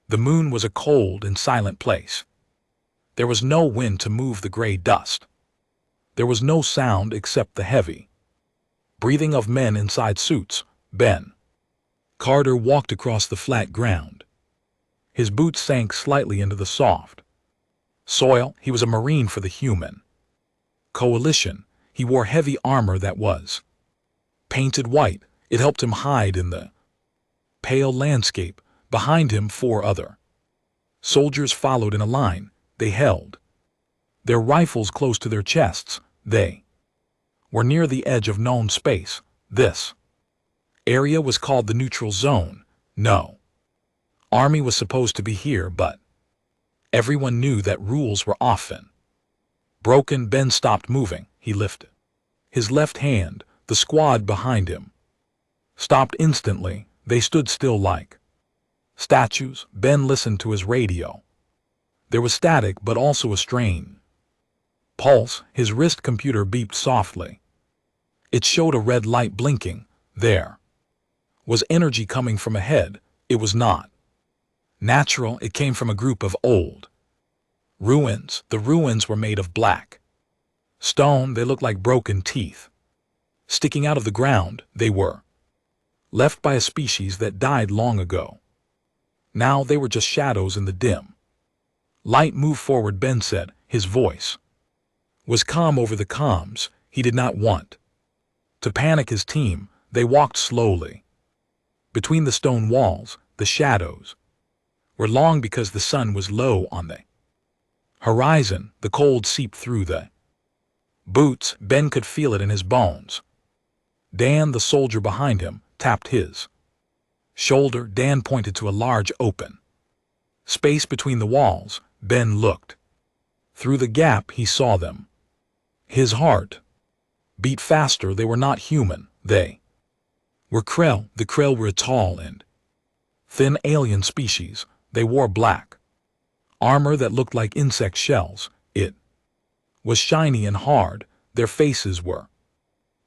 The moon was a cold and silent place. There was no wind to move the gray dust. There was no sound except the heavy breathing of men inside suits. Ben Carter walked across the flat ground. His boots sank slightly into the soft soil. He was a Marine for the human coalition. He wore heavy armor that was painted white. It helped him hide in the pale landscape. Behind him, 4 other soldiers followed in a line. They held their rifles close to their chests. They were near the edge of known space. This area was called the neutral zone. No army was supposed to be here, but everyone knew that rules were often broken. Ben stopped moving. He lifted his left hand. The squad behind him stopped instantly. They stood still like statues. Ben listened to his radio. There was static, but also a strain pulse. His wrist computer beeped softly. It showed a red light blinking. There was energy coming from ahead. It was not natural. It came from a group of old ruins. The ruins were made of black stone. They looked like broken teeth sticking out of the ground. They were left by a species that died long ago. Now they were just shadows in the dim light. Move forward, Ben said. His voice was calm over the comms. He did not want to panic his team. They walked slowly. Between the stone walls, the shadows were long because the sun was low on the horizon. The cold seeped through the boots. Ben could feel it in his bones. Dan, the soldier behind him, tapped his shoulder. Dan pointed to a large open space between the walls. Ben looked through the gap. He saw them. His heart beat faster. They were not human. They were Krell. The Krell were a tall and thin alien species. They wore black armor that looked like insect shells. It was shiny and hard. Their faces were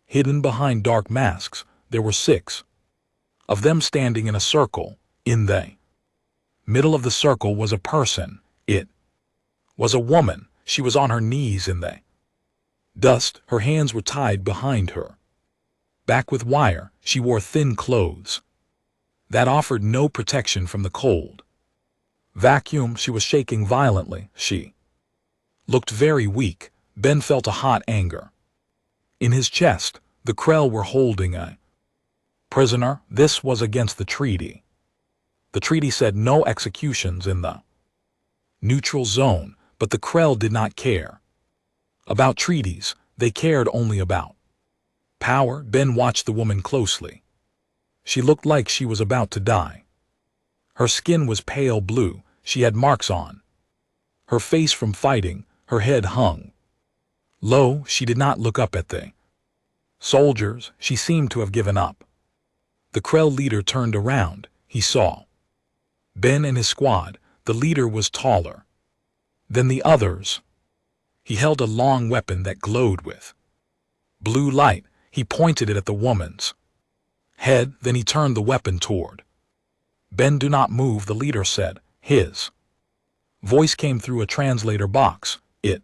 hidden behind dark masks. There were 6 of them standing in a circle. In the middle of the circle was a person. It was a woman. She was on her knees in the dust. Her hands were tied behind her back with wire. She wore thin clothes that offered no protection from the cold vacuum. She was shaking violently. She looked very weak. Ben felt a hot anger in his chest. The Krell were holding a prisoner. This was against the treaty. The treaty said no executions in the neutral zone, but the Krell did not care about treaties. They cared only about power. Ben watched the woman closely. She looked like she was about to die. Her skin was pale blue. She had marks on her face from fighting. Her head hung low. She did not look up at the soldiers. She seemed to have given up. The Krell leader turned around. He saw Ben and his squad. The leader was taller than the others. He held a long weapon that glowed with blue light. He pointed it at the woman's head. Then he turned the weapon toward Ben. Do not move, the leader said. His voice came through a translator box. It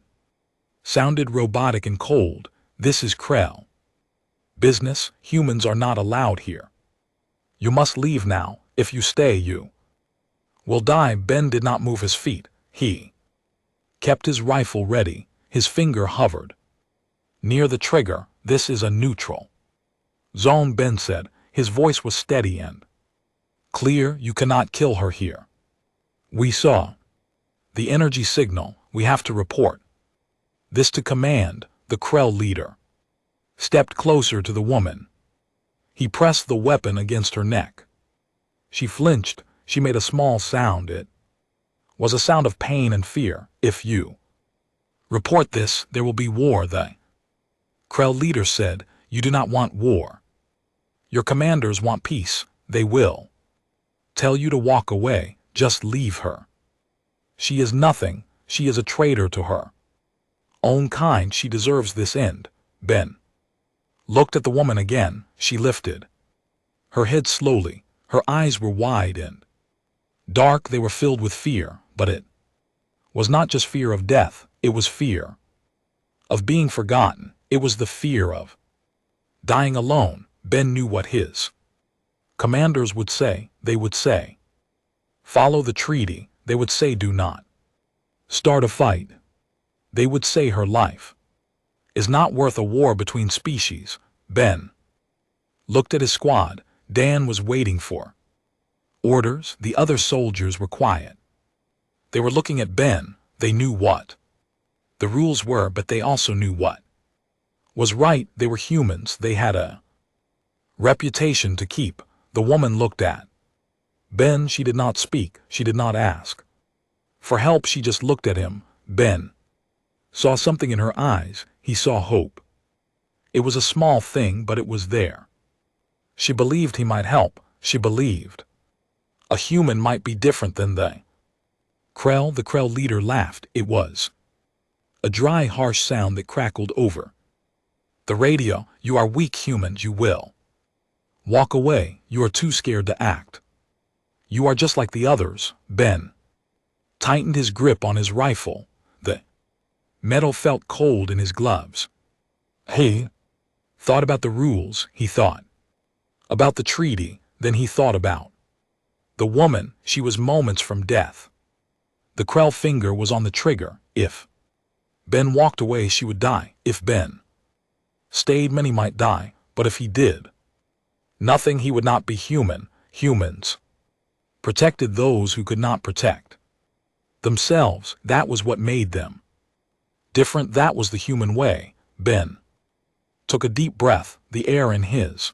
sounded robotic and cold. This is Krell business. Humans are not allowed here. You must leave now. If you stay, you will die. Ben did not move his feet. He kept his rifle ready. His finger hovered near the trigger. This is a neutral zone, Ben said. His voice was steady and clear. You cannot kill her here. We saw the energy signal. We have to report this to command. The Krell leader stepped closer to the woman. He pressed the weapon against her neck. She flinched. She made a small sound. It was a sound of pain and fear. If you report this, there will be war, the Krell leader said. You do not want war. Your commanders want peace. They will tell you to walk away. Just leave her. She is nothing. She is a traitor to her own kind. She deserves this end. Ben looked at the woman again. She lifted her head slowly. Her eyes were wide and Dark, they were filled with fear, but it was not just fear of death, it was fear of being forgotten. It was the fear of dying alone. Ben knew what his commanders would say. They would say, follow the treaty. They would say, do not start a fight. They would say her life is not worth a war between species. Ben looked at his squad. Dan was waiting for orders. The other soldiers were quiet. They were looking at Ben. They knew what the rules were, but they also knew what was right. They were humans. They had a reputation to keep. The woman looked at Ben. She did not speak. She did not ask for help. She just looked at him. Ben saw something in her eyes. He saw hope. It was a small thing, but it was there. She believed he might help. She believed a human might be different than they. Krell, the Krell leader, laughed. It was a dry, harsh sound that crackled over the radio. You are weak humans. You will walk away. You are too scared to act. You are just like the others. Ben tightened his grip on his rifle. The metal felt cold in his gloves. He thought about the rules. He thought about the treaty. Then he thought about the woman. She was moments from death. The Krell finger was on the trigger. If Ben walked away, she would die. If Ben stayed, many might die. But if he did nothing, he would not be human. Humans protected those who could not protect themselves. That was what made them different. That was the human way. Ben took a deep breath. The air in his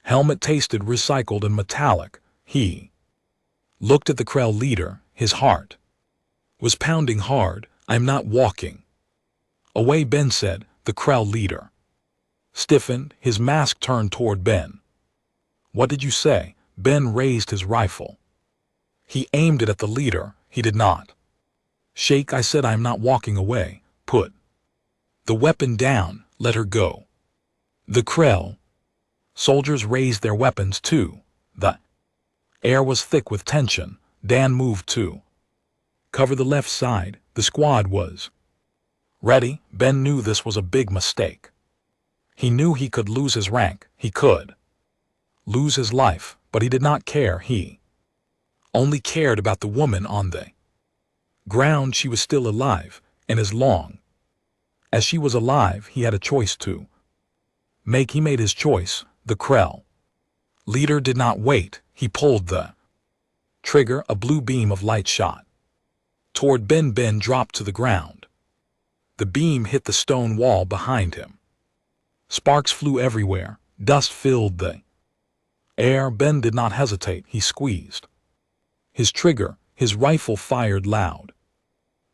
helmet tasted recycled and metallic. He looked at the Krell leader. His heart was pounding hard. I'm not walking away, Ben said. The Krell leader stiffened. His mask turned toward Ben. What did you say? Ben raised his rifle. He aimed it at the leader. He did not shake. I said, I'm not walking away. Put the weapon down. Let her go. The Krell soldiers raised their weapons too. The air was thick with tension. Dan moved to cover the left side. The squad was ready. Ben knew this was a big mistake. He knew he could lose his rank. He could lose his life, but he did not care. He only cared about the woman on the ground. She was still alive, and as long as she was alive, he had a choice to make. He made his choice. The Krell leader did not wait. He pulled the trigger. A blue beam of light shot toward Ben. Ben dropped to the ground. The beam hit the stone wall behind him. Sparks flew everywhere. Dust filled the air. Ben did not hesitate. He squeezed his trigger. His rifle fired loud.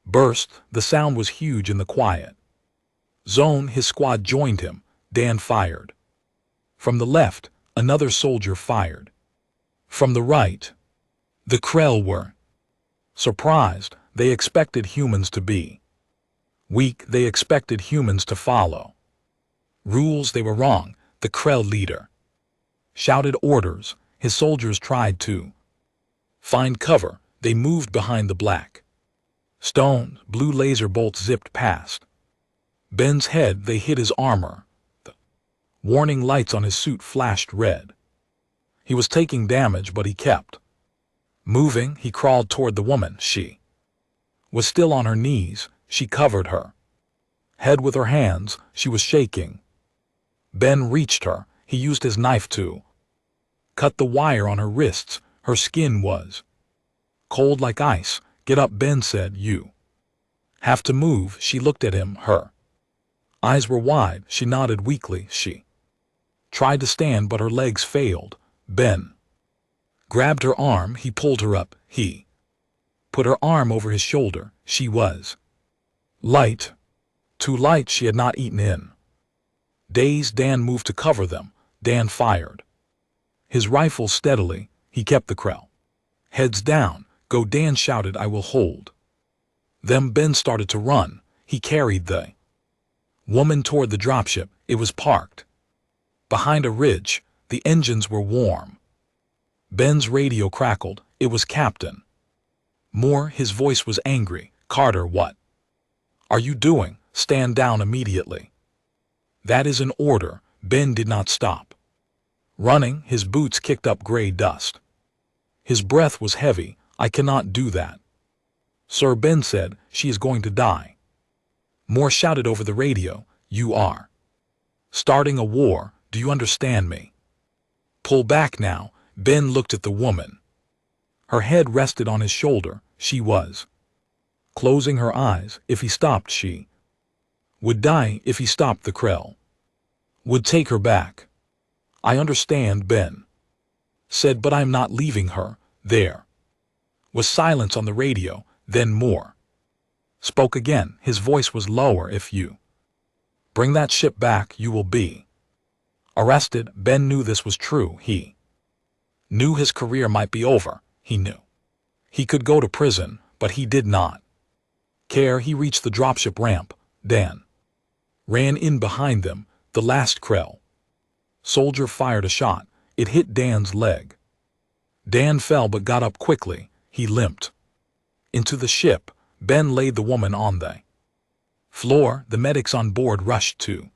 Burst. The sound was huge in the quiet zone. His squad joined him. Dan fired. From the left, another soldier fired. From the right, the Krell were surprised. They expected humans to be weak. They expected humans to follow rules. They were wrong. The Krell leader shouted orders. His soldiers tried to find cover. They moved behind the black stones. Blue laser bolts zipped past Ben's head. They hit his armor. The warning lights on his suit flashed red. He was taking damage, but he kept moving. He crawled toward the woman. She was still on her knees. She covered her head with her hands. She was shaking. Ben reached her. He used his knife to cut the wire on her wrists. Her skin was cold like ice. Get up, Ben said. You have to move. She looked at him. Her eyes were wide. She nodded weakly. She tried to stand, but her legs failed. Ben grabbed her arm. He pulled her up. He put her arm over his shoulder. She was light. Too light. She had not eaten in days. Dan moved to cover them. Dan fired his rifle steadily. He kept the Krell heads down. Go, Dan shouted. I will hold them. Ben started to run. He carried the woman toward the dropship. It was parked behind a ridge. The engines were warm. Ben's radio crackled. It was Captain Moore. His voice was angry. Carter, what are you doing? Stand down immediately. That is an order. Ben did not stop running. His boots kicked up gray dust. His breath was heavy. I cannot do that, sir, Ben said. She is going to die. Moore shouted over the radio. You are starting a war. Do you understand me? Pull back now. Ben looked at the woman. Her head rested on his shoulder. She was closing her eyes. If he stopped, she would die. If he stopped, the Krell would take her back. I understand, Ben said, but I am not leaving her. There was silence on the radio. Then Moore spoke again. His voice was lower. If you bring that ship back, you will be arrested. Ben knew this was true. He knew his career might be over. He knew he could go to prison, but he did not care. He reached the dropship ramp. Dan ran in behind them. The last Krell soldier fired a shot. It hit Dan's leg. Dan fell but got up quickly. He limped into the ship. Ben laid the woman on the floor. The medics on board rushed to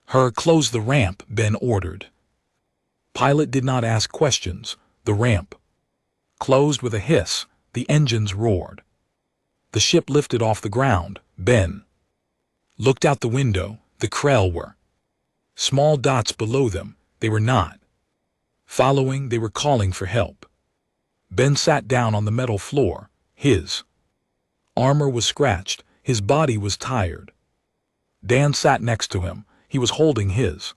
her. Close the ramp, Ben ordered. Pilot did not ask questions. The ramp closed with a hiss. The engines roared. The ship lifted off the ground. Ben looked out the window. The Krell were small dots below them. They were not following. They were calling for help. Ben sat down on the metal floor. His armor was scratched. His body was tired. Dan sat next to him. He was holding his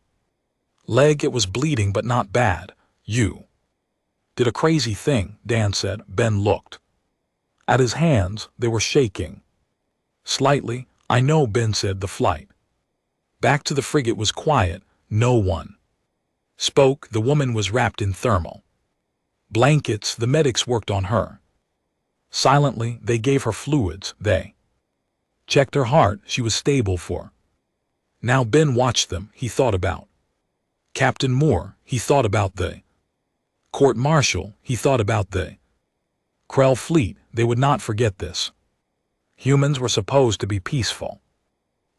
leg. It was bleeding, but not bad. You did a crazy thing, Dan said. Ben looked at his hands. They were shaking slightly. I know, Ben said. The flight back to the frigate was quiet. No one spoke. The woman was wrapped in thermal blankets. The medics worked on her silently. They gave her fluids. They checked her heart. She was stable for now. Ben watched them. He thought about Captain Moore. He thought about the court-martial. He thought about the Krell fleet. They would not forget this. Humans were supposed to be peaceful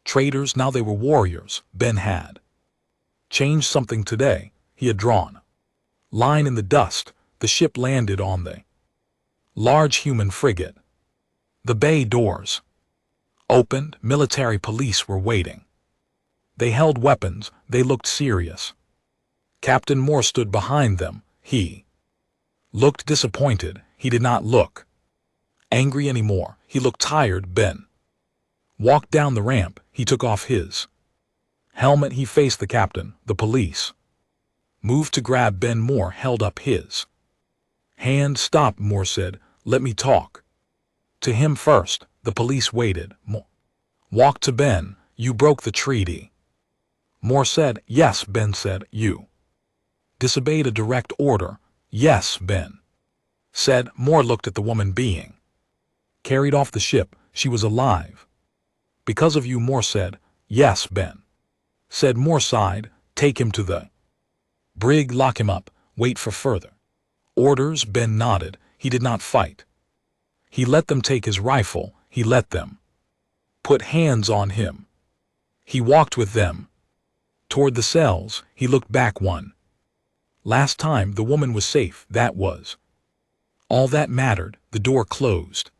traitors. Now they were warriors. Ben had changed something today. He had drawn a line in the dust. The ship landed on the large human frigate. The bay doors opened. Military police were waiting. They held weapons. They looked serious. Captain Moore stood behind them. He looked disappointed. He did not look angry anymore. He looked tired. Ben walked down the ramp. He took off his helmet. He faced the captain. The police moved to grab Ben. Moore held up his hand. Stop, Moore said. Let me talk to him first. The police waited. Moore walked to Ben. You broke the treaty. Moore said. Yes, Ben said. You disobeyed a direct order. Yes, Ben said. Moore looked at the woman being carried off the ship. She was alive because of you, Moore said. Yes, Ben said. Moore sighed. Take him to the brig. Lock him up. Wait for further orders. Ben nodded. He did not fight. He let them take his rifle. He let them put hands on him. He walked with them toward the cells. He looked back one last time. The woman was safe. That was all that mattered. The door closed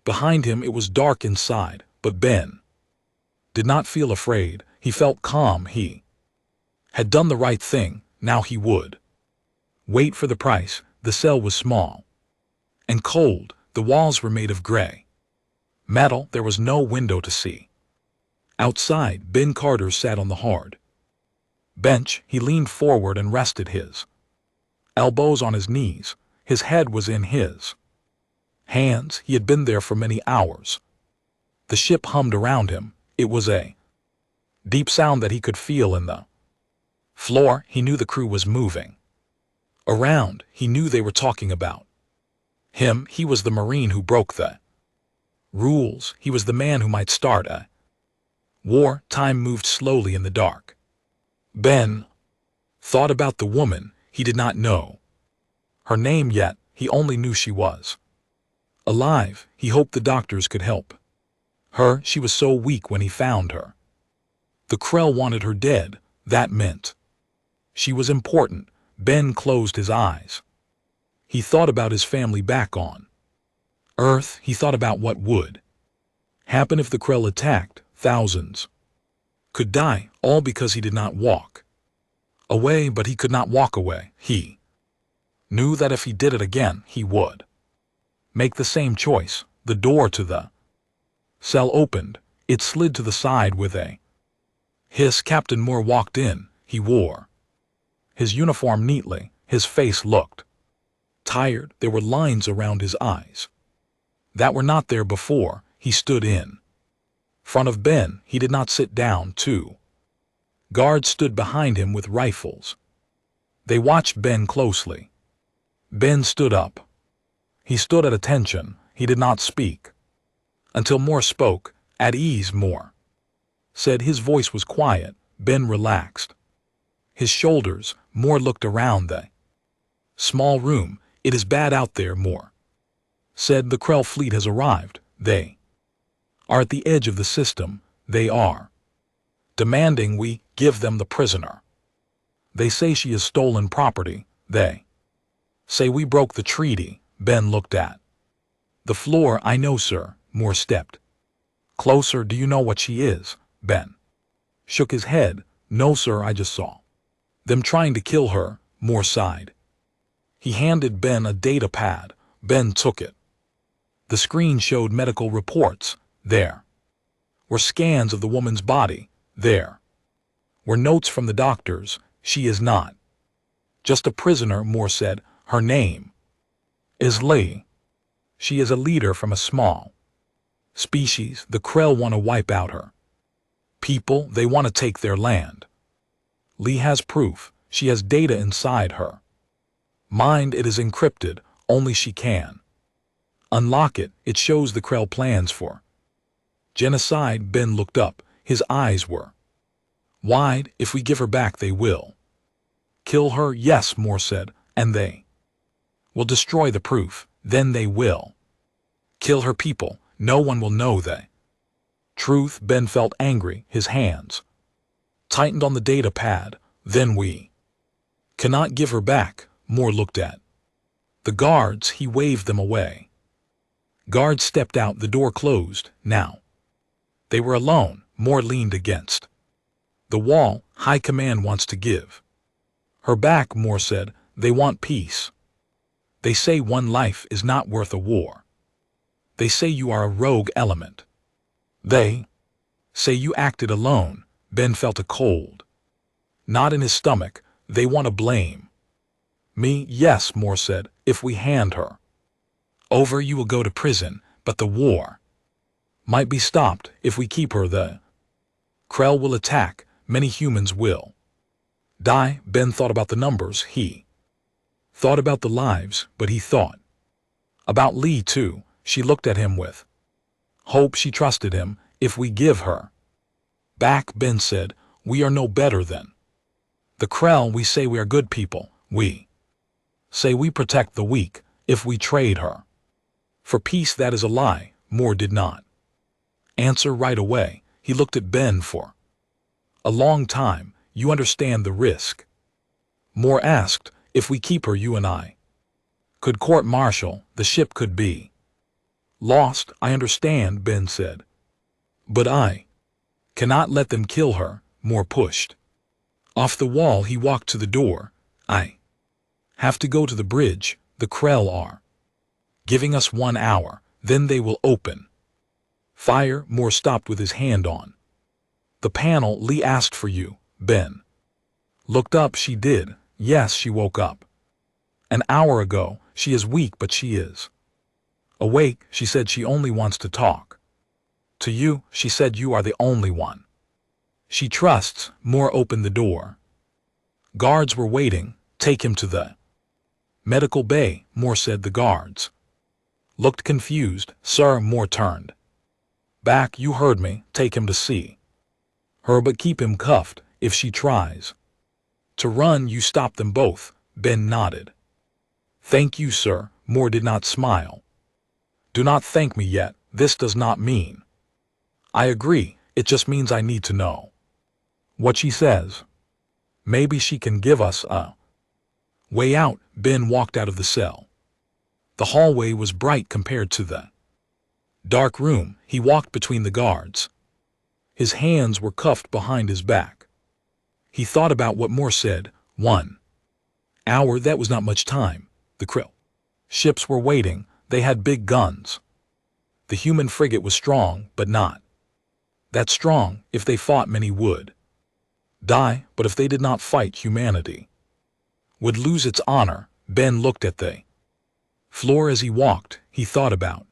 behind him. It was dark inside, but Ben did not feel afraid. He felt calm. He had done the right thing. Now he would wait for the price. The cell was small and cold. The walls were made of gray metal. There was no window to see outside. Ben Carter sat on the hard bench. He leaned forward and rested his elbows on his knees. His head was in his hands. He had been there for many hours. The ship hummed around him. It was a deep sound that he could feel in the floor. He knew the crew was moving around. He knew they were talking about him. He was the Marine who broke the rules. He was the man who might start a war. Time moved slowly in the dark. Ben thought about the woman. He did not know her name yet. he only knew she was alive. He hoped the doctors could help her. She was so weak when he found her. The Krell wanted her dead. That meant she was important. Ben closed his eyes. He thought about his family back on Earth. He thought about what would happen if the Krell attacked. Thousands could die, all because he did not walk away. But he could not walk away. He knew that if he did it again, he would make the same choice. The door to the cell opened. It slid to the side with a hiss. Captain Moore walked in. He wore his uniform neatly. His face looked tired. There were lines around his eyes that were not there before. He stood in front of Ben. He did not sit down. Two guards stood behind him with rifles. They watched Ben closely. Ben stood up. He stood at attention. He did not speak until Moore spoke. At ease, Moore said. His voice was quiet. Ben relaxed his shoulders. Moore looked around the small room. It is bad out there, Moore said. The Krell fleet has arrived. They are at the edge of the system. They are demanding we give them the prisoner. They say she is stolen property. They say we broke the treaty. Ben looked at the floor. I know, sir. Moore stepped closer. Do you know what she is? Ben shook his head. No, sir, I just saw them trying to kill her. Moore sighed. He handed Ben a data pad. Ben took it. The screen showed medical reports. There were scans of the woman's body. There were notes from the doctors. She is not just a prisoner, Moore said. Her name is Lee. She is a leader from a small species. The Krell want to wipe out her people. They want to take their land. Lee has proof. She has data inside her mind. It is encrypted. Only she can unlock it. It shows the Krell plans for genocide. Ben looked up. His eyes were wide. If we give her back, they will kill her. Yes, Moore said. And they will destroy the proof. Then they will kill her people. No one will know the truth. Ben felt angry. His hands tightened on the data pad. Then we cannot give her back. Moore looked at the guards. He waved them away. Guards stepped out. The door closed. Now they were alone. Moore leaned against the wall. High Command wants to give her back, Moore said. They want peace. They say one life is not worth a war. They say you are a rogue element. They say you acted alone. Ben felt a cold knot in his stomach. They want to blame me. Yes, Moore said. If we hand her over, you will go to prison. But the war might be stopped if we keep her. The Krell will attack. Many humans will die. Ben thought about the numbers. He thought about the lives, but he thought about Lee too. She looked at him with hope. She trusted him. If we give her back, Ben said, we are no better than the Krell. We say we are good people. We say we protect the weak. If we trade her for peace, that is a lie. Moore did not answer right away. He looked at Ben for a long time. You understand the risk? Moore asked. If we keep her, you and I could court-martial. The ship could be lost. I understand, Ben said. But I cannot let them kill her. Moore pushed off the wall. He walked to the door. I have to go to the bridge. The Krell are giving us 1 hour. Then they will open fire. Moore stopped with his hand on the panel. Lee asked for you. Ben looked up. She did. Yes, she woke up an hour ago. She is weak, but she is awake. She said she only wants to talk to you. She said you are the only one she trusts. Moore opened the door. Guards were waiting. Take him to the medical bay, Moore said. The guards looked confused. Sir, Moore turned back. You heard me. Take him to see her, but keep him cuffed. If she tries to run, you stop them both. Ben nodded. Thank you, sir. Moore did not smile. Do not thank me yet. This does not mean. I agree, it just means I need to know what she says. Maybe she can give us a way out. Ben walked out of the cell. The hallway was bright compared to the dark room. He walked between the guards. His hands were cuffed behind his back. He thought about what Moore said. 1 hour, that was not much time. The krill ships were waiting. They had big guns. The human frigate was strong, but not that strong. If they fought, many would die, but if they did not fight, humanity would lose its honor. Ben looked at the floor as he walked. He thought about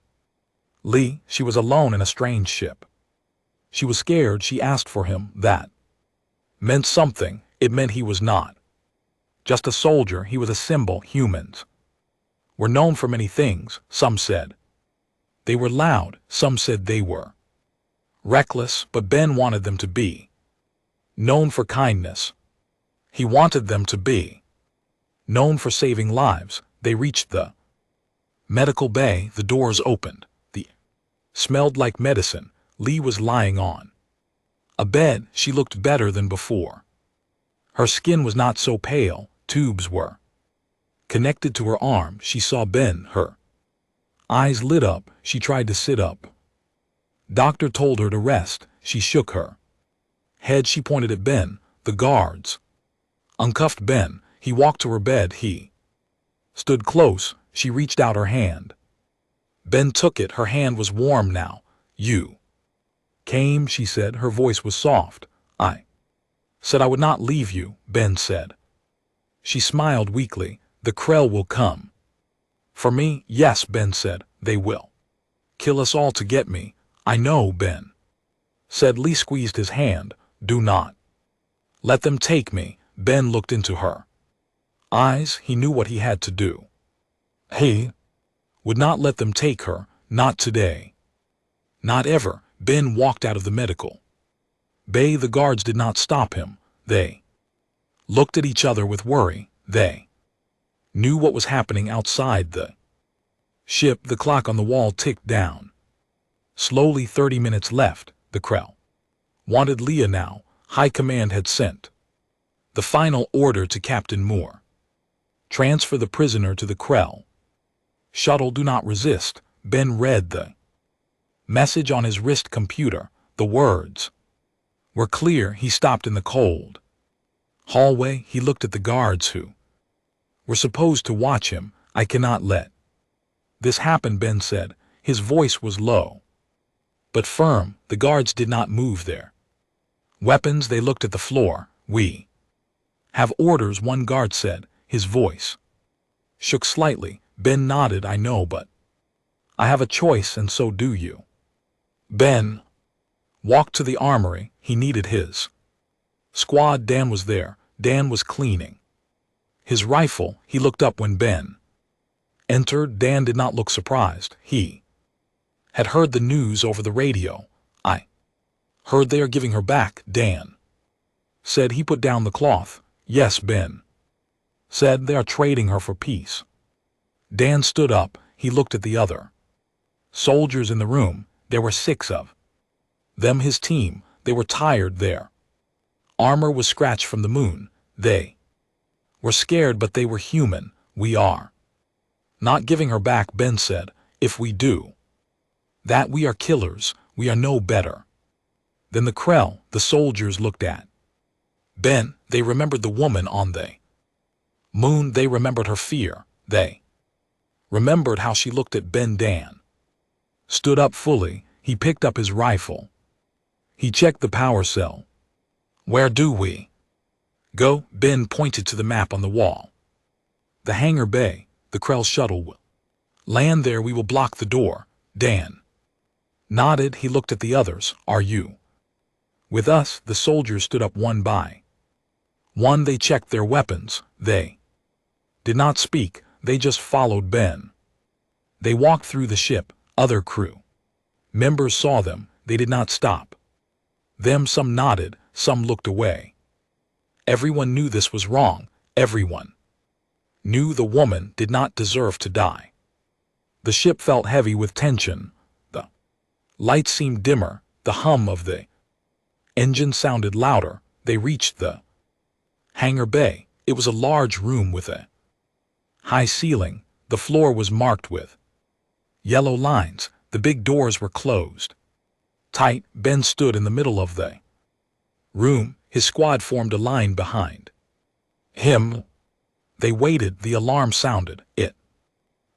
Lee. She was alone in a strange ship. She was scared. She asked for him. That meant something. It meant he was not just a soldier. He was a symbol. Humans were known for many things. Some said they were loud. Some said they were reckless, but Ben wanted them to be known for kindness. He wanted them to be known for saving lives. They reached the medical bay. The doors opened. The smelled like medicine. Lee was lying on a bed. She looked better than before. Her skin was not so pale. Tubes were connected to her arm. She saw Ben. Her eyes lit up. She tried to sit up. Doctor told her to rest. She shook her head. She pointed at Ben. The guards uncuffed Ben. He walked to her bed. He stood close. She reached out her hand. Ben took it. Her hand was warm now. You came, she said. Her voice was soft. I said I would not leave you, Ben said. She smiled weakly. The Krell will come. For me, yes, Ben said. They will kill us all to get me. I know, Ben said. Lee squeezed his hand. Do not let them take me. Ben looked into her eyes. He knew what he had to do. He would not let them take her. Not today. Not ever. Ben walked out of the medical bay. The guards did not stop him. They looked at each other with worry. They knew what was happening outside the ship. The clock on the wall ticked down. Slowly, 30 minutes left. The Krell wanted Leah now. High Command had sent the final order to Captain Moore. Transfer the prisoner to the Krell shuttle. Do not resist. Ben read the message on his wrist computer. The words were clear. He stopped in the cold hallway. He looked at the guards who were supposed to watch him. I cannot let this happen, Ben said. His voice was low but firm. The guards did not move their weapons. They looked at the floor. We have orders, one guard said. His voice shook slightly. Ben nodded. I know, but I have a choice, and so do you. Ben walked to the armory. He needed his squad. Dan was there. Dan was cleaning his rifle. He looked up when Ben entered. Dan did not look surprised. He had heard the news over the radio. I heard they are giving her back, Dan said. He put down the cloth. Yes, Ben said. They are trading her for peace. Dan stood up. He looked at the other soldiers in the room. There were 6 of them, his team. They were tired. Their armor was scratched from the moon. They were scared, but they were human. We are not giving her back, Ben said. If we do that, we are killers. We are no better than the Krell. The soldiers looked at Ben. They remembered the woman on the moon. They remembered her fear. They remembered how she looked at Ben. Dan stood up fully. He picked up his rifle. He checked the power cell. Where do we go? Ben pointed to the map on the wall. The hangar bay. The Krell shuttle will land there. We will block the door. Dan nodded. He looked at the others. Are you with us? The soldiers stood up one by one. They checked their weapons. They did not speak. They just followed Ben. They walked through the ship. Other crew members saw them. They did not stop them. Some nodded. Some looked away. Everyone knew this was wrong. Everyone knew the woman did not deserve to die. The ship felt heavy with tension. The lights seemed dimmer. The hum of the engine sounded louder. They reached the hangar bay. It was a large room with a high ceiling. The floor was marked with yellow lines. The big doors were closed tight. Ben stood in the middle of the room. His squad formed a line behind him. They waited. The alarm sounded. It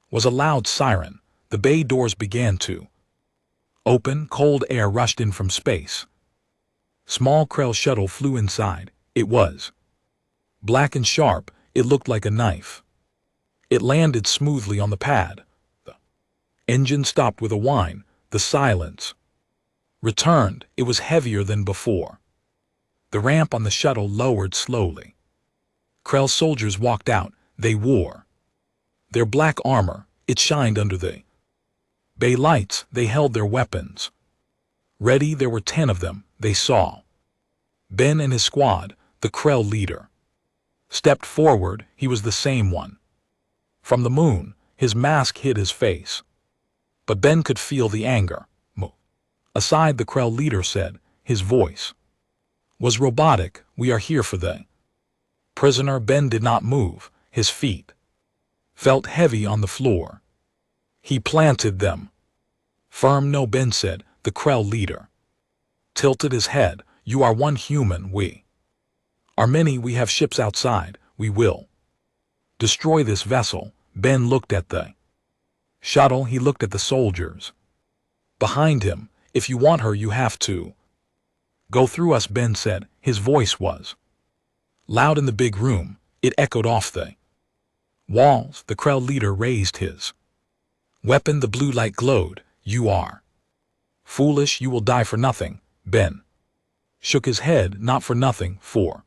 was a loud siren. The bay doors began to open. Cold air rushed in from space. Small Krell shuttle flew inside. It was black and sharp. It looked like a knife. It landed smoothly on the pad. The engine stopped with a whine. The silence returned. It was heavier than before. The ramp on the shuttle lowered slowly. Krell soldiers walked out. They wore their black armor. It shined under the bay lights. They held their weapons ready. There were 10 of them. They saw Ben and his squad. The Krell leader stepped forward. He was the same one from the moon. His mask hid his face, but Ben could feel the anger. Move aside, the Krell leader said. His voice was robotic. We are here for the prisoner. Ben did not move. His feet felt heavy on the floor. He planted them firm. No, Ben said. The Krell leader tilted his head. You are one human. We are many. We have ships outside. We will destroy this vessel. Ben looked at the shuttle. He looked at the soldiers behind him. If you want her, you have to go through us, Ben said. His voice was loud in the big room. It echoed off the walls. The Krell leader raised his weapon. The blue light glowed. You are foolish. You will die for nothing. Ben shook his head. Not for nothing. For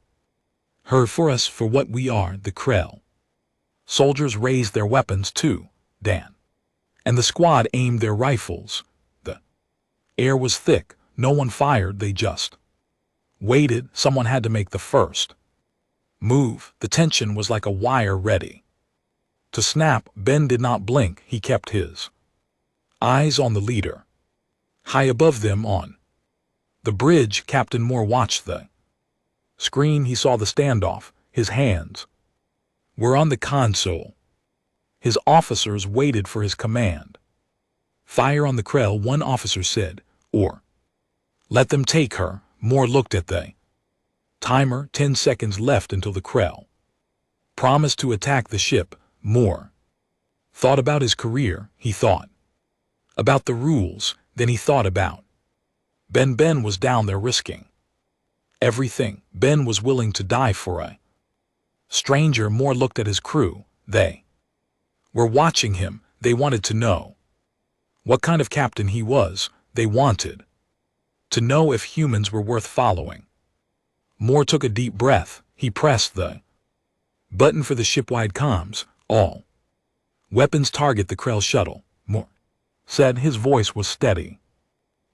her. For us. For what we are. The Krell soldiers raised their weapons too. Dan and the squad aimed their rifles. The air was thick. No one fired. They just waited. Someone had to make the first move. The tension was like a wire ready to snap. Ben did not blink. He kept his eyes on the leader. High above them on the bridge, Captain Moore watched the screen. He saw the standoff. His hands were on the console. His officers waited for his command. Fire on the Krell, one officer said, or let them take her. Moore looked at the timer. 10 seconds left until the Krell promised to attack the ship. Moore thought about his career. He thought about the rules. Then he thought about Ben. Ben was down there risking everything. Ben was willing to die for a stranger. Moore looked at his crew. They were watching him. They wanted to know what kind of captain he was. They wanted to know if humans were worth following. Moore took a deep breath. He pressed the button for the shipwide comms. All weapons target the Krell shuttle. Moore said. His voice was steady.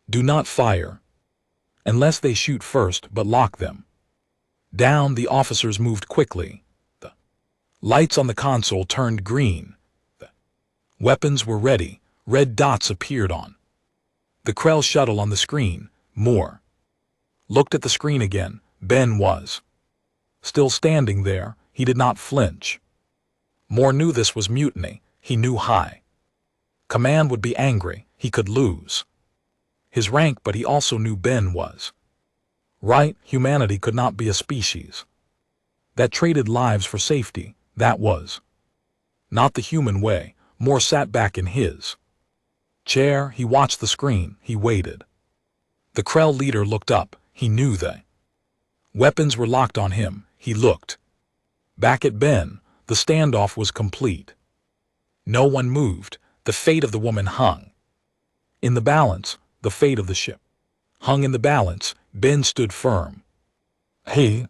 Do not fire unless they shoot first, but lock them down. The officers moved quickly. The lights on the console turned green. The weapons were ready. Red dots appeared on the Krell shuttle on the screen. Moore looked at the screen again. Ben was still standing there. He did not flinch. Moore knew this was mutiny. He knew high command would be angry. He could lose his rank, but he also knew Ben was right. Humanity could not be a species that traded lives for safety. That was not the human way. Moore sat back in his chair. He watched the screen. He waited. The Krell leader looked up. He knew the weapons were locked on him. He looked back at Ben. The standoff was complete. No one moved. The fate of the woman hung in the balance. The fate of the ship hung in the balance. Ben stood firm. He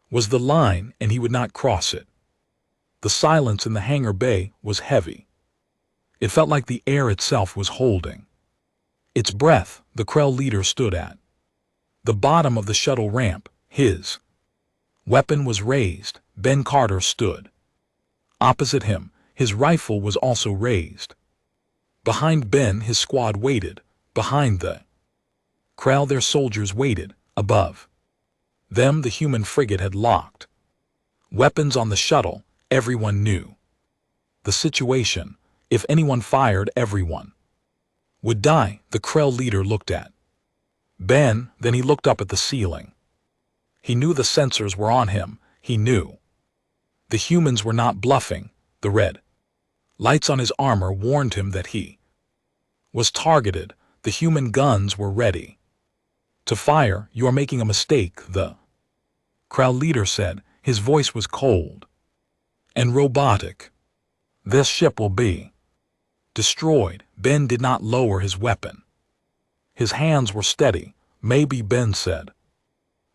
was the line, and he would not cross it. The silence in the hangar bay was heavy. It felt like the air itself was holding its breath. The Krell leader stood at the bottom of the shuttle ramp. His weapon was raised. Ben Carter stood opposite him. His rifle was also raised. Behind Ben, his squad waited. Behind the Krell, their soldiers waited. Above them, the human frigate had locked weapons on the shuttle. Everyone knew the situation. If anyone fired, everyone would die. The Krell leader looked at Ben, then he looked up at the ceiling. He knew the sensors were on him. He knew the humans were not bluffing. The red lights on his armor warned him that he was targeted. The human guns were ready to fire. "You are making a mistake," the Krell leader said. His voice was cold and robotic. "This ship will be destroyed." Ben did not lower his weapon. His hands were steady. "Maybe," Ben said,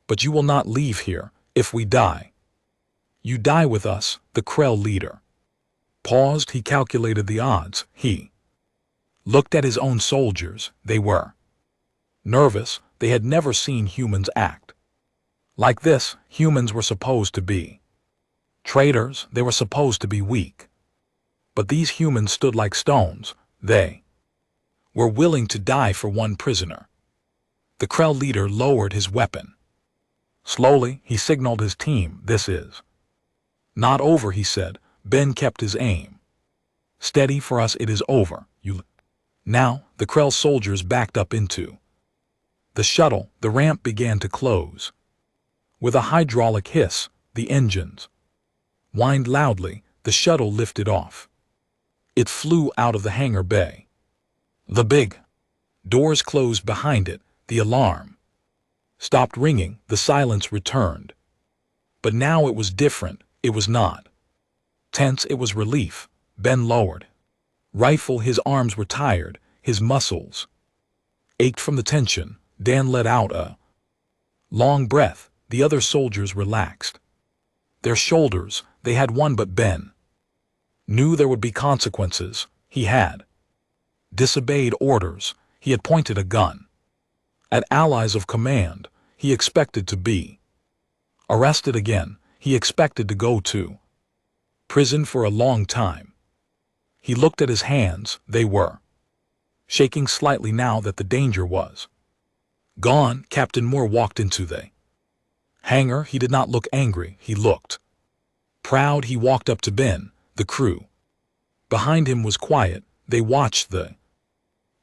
"but you will not leave here. If we die, you die with us." The Krell leader paused. He calculated the odds. He looked at his own soldiers. They were nervous. They had never seen humans act like this. Humans were supposed to be traitors. They were supposed to be weak. But these humans stood like stones. They were willing to die for one prisoner. The Krell leader lowered his weapon. Slowly, he signaled his team. "This is not over," he said. Ben kept his aim steady. "For us, it is over. You." Now, the Krell soldiers backed up into the shuttle. The ramp began to close. With a hydraulic hiss, the engines whined loudly. The shuttle lifted off. It flew out of the hangar bay. The big doors closed behind it. The alarm stopped ringing. The silence returned. But now it was different. It was not tense. It was relief. Ben lowered rifle. His arms were tired. His muscles ached from the tension. Dan let out a long breath. The other soldiers relaxed their shoulders. They had won, but Ben knew there would be consequences. He had disobeyed orders. He had pointed a gun at allies of command. He expected to be arrested again. He expected to go to prison for a long time. He looked at his hands. They were shaking slightly now that the danger was gone. Captain Moore walked into the hangar. He did not look angry. He looked proud. He walked up to Ben. The crew behind him was quiet. They watched the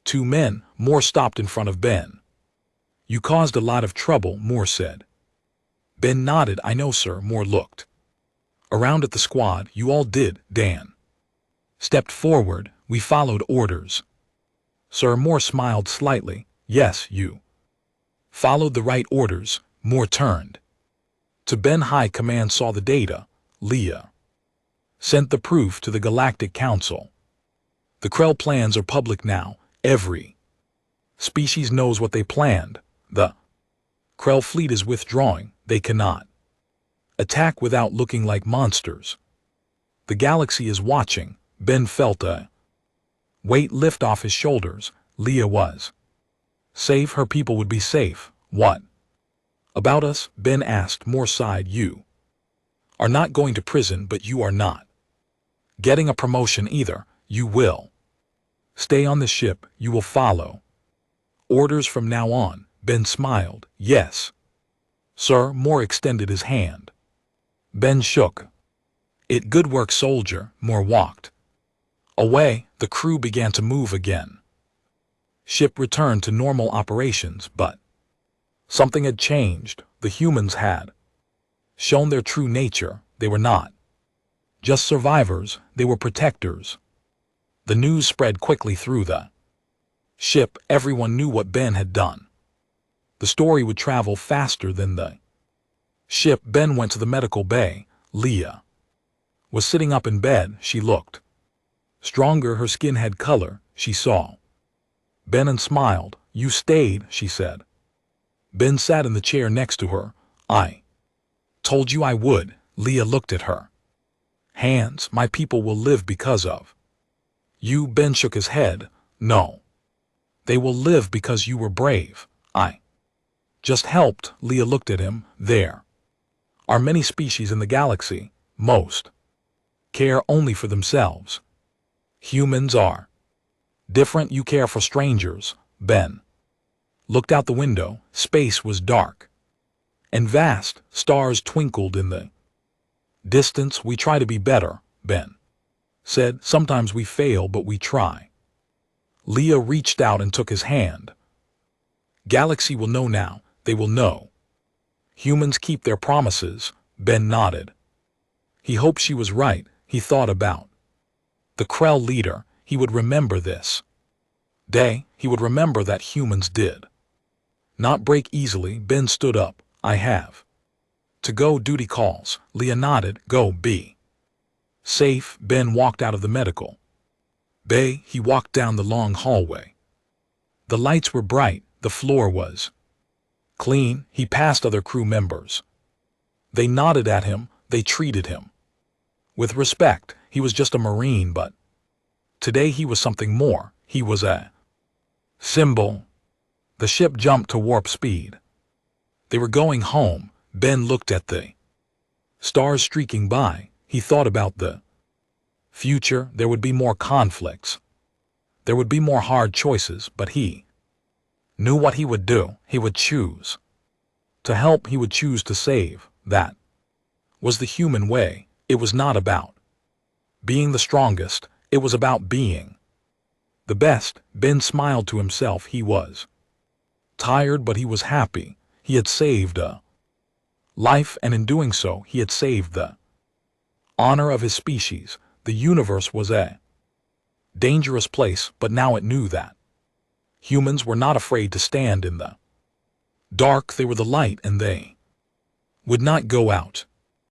two men. Moore stopped in front of Ben. "You caused a lot of trouble," Moore said. Ben nodded. "I know, sir." Moore looked around at the squad. "You all did." Dan stepped forward. "We followed orders, sir." Moore smiled slightly. "Yes, you followed the right orders." Moore turned to Ben. "High Command saw the data. Leah sent the proof to the Galactic Council. The Krell plans are public now. Every species knows what they planned. The Krell fleet is withdrawing. They cannot attack without looking like monsters. The galaxy is watching." Ben felt a weight lift off his shoulders. Leah was safe. Her people would be safe. "What about us?" Ben asked. Moore sighed. "You are not going to prison, but you are not getting a promotion either. You will stay on the ship. You will follow orders from now on." Ben smiled. "Yes, sir." Moore extended his hand. Ben shook it. "Good work, soldier." Moore walked away. The crew began to move again. Ship returned to normal operations, but something had changed. The humans had shown their true nature. They were not just survivors. They were protectors. The news spread quickly through the ship. Everyone knew what Ben had done. The story would travel faster than the ship. Ben went to the medical bay. Leah was sitting up in bed. She looked stronger. Her skin had color. She saw Ben and smiled. "You stayed," she said. Ben sat in the chair next to her. "I told you I would." Leah looked at her hands. "My people will live because of you." Ben shook his head. "No. They will live because you were brave. I just helped." Leah looked at him. "There are many species in the galaxy. Most care only for themselves. Humans are Different, you care for strangers. Ben looked out the window. Space was dark and vast. Stars twinkled in the distance. We try to be better, Ben said. Sometimes we fail, but we try. Leah reached out and took his hand. Galaxy will know now. They will know. Humans keep their promises. Ben nodded. He hoped she was right. He thought about the Krell leader. He would remember this day. He would remember that humans did not break easily. Ben stood up. I have to go. Duty calls. Leah nodded. Go, be safe. Ben walked out of the medical bay. He walked down the long hallway. The lights were bright. The floor was clean. He passed other crew members. They nodded at him. They treated him with respect. He was just a Marine, but today he was something more. He was a symbol. The ship jumped to warp speed. They were going home. Ben looked at the stars streaking by. He thought about the future. There would be more conflicts. There would be more hard choices, but he knew what he would do. He would choose to help. He would choose to save. That was the human way. It was not about being the strongest. It was about being the best. Ben smiled to himself. He was tired, but he was happy. He had saved a life, and in doing so, he had saved the honor of his species. The universe was a dangerous place, but now it knew that humans were not afraid to stand in the dark. They were the light, and they would not go out.